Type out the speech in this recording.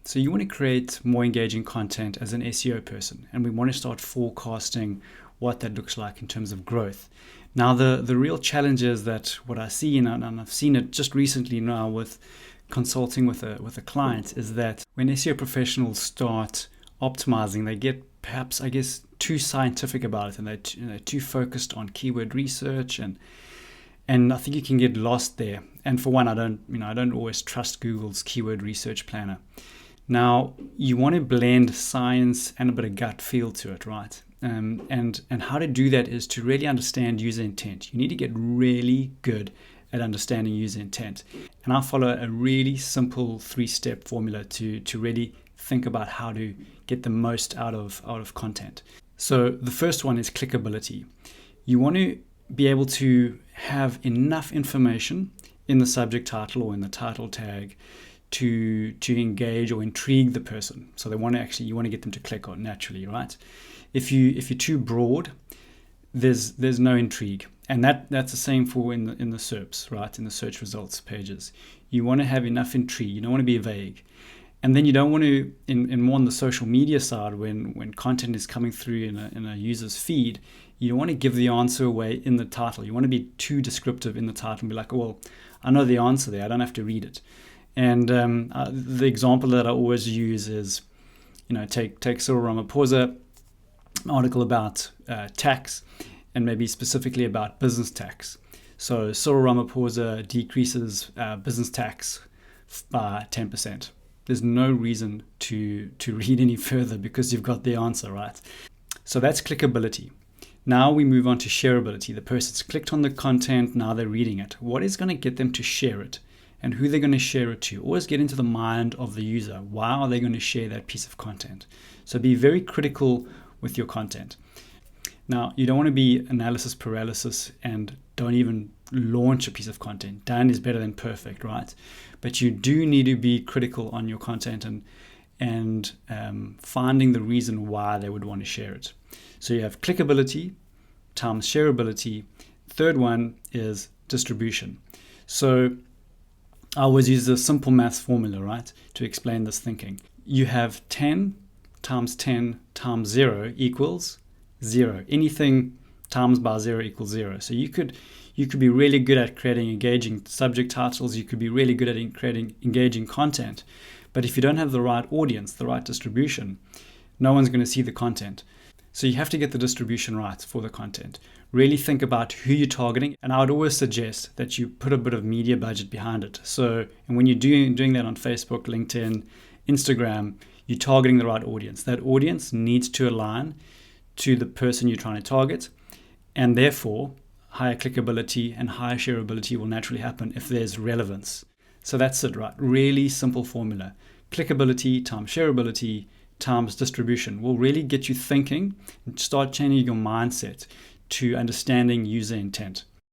So you want to create more engaging content as an SEO person, and we want to start forecasting what that looks like in terms of growth. Now, the real challenge is that what I see, and I've seen it just recently now with consulting with a client, is that when SEO professionals start optimizing, they get perhaps, I guess, too scientific about it, and they're too focused on keyword research, and I think you can get lost there. And for one, I don't always trust Google's keyword research planner. Now, you want to blend science and a bit of gut feel to it, right? And how to do that is to really understand user intent. You need to get really good at understanding user intent. And I follow a really simple 3-step formula to really think about how to get the most out of content. So the first one is clickability. You want to be able to have enough information in the subject title or in the title tag to engage or intrigue the person. So you want to get them to click on naturally, right? If you're too broad, there's no intrigue. And that's the same for in the SERPs, right? In the search results pages. You want to have enough intrigue. You don't want to be vague. And then you don't want to, in more on the social media side, when content is coming through in a user's feed, you don't want to give the answer away in the title. You want to be too descriptive in the title and be like, well, I know the answer there. I don't have to read it. And the example that I always use is, take Cyril Ramaphosa, article about tax, and maybe specifically about business tax. So Cyril Ramaphosa decreases business tax by 10%. There's no reason to read any further because you've got the answer, right? So that's clickability. Now we move on to shareability. The person's clicked on the content, now they're reading it. What is going to get them to share it? And who they're going to share it to? Always get into the mind of the user. Why are they going to share that piece of content? So be very critical with your content. Now, you don't want to be analysis paralysis and don't even launch a piece of content. Done is better than perfect, right? But you do need to be critical on your content and finding the reason why they would want to share it. So you have clickability times shareability. Third one is distribution. So I always use the simple math formula, right, to explain this thinking. You have 10 times 10 times 0 equals 0. Anything times by 0 equals 0. So you could be really good at creating engaging subject titles. You could be really good at creating engaging content. But if you don't have the right audience, the right distribution, no one's going to see the content. So you have to get the distribution right for the content. Really think about who you're targeting. And I would always suggest that you put a bit of media budget behind it. So, and when you're doing that on Facebook, LinkedIn, Instagram, you're targeting the right audience. That audience needs to align to the person you're trying to target. And therefore, higher clickability and higher shareability will naturally happen if there's relevance. So that's it, right? Really simple formula. Clickability times shareability times distribution will really get you thinking and start changing your mindset to understanding user intent.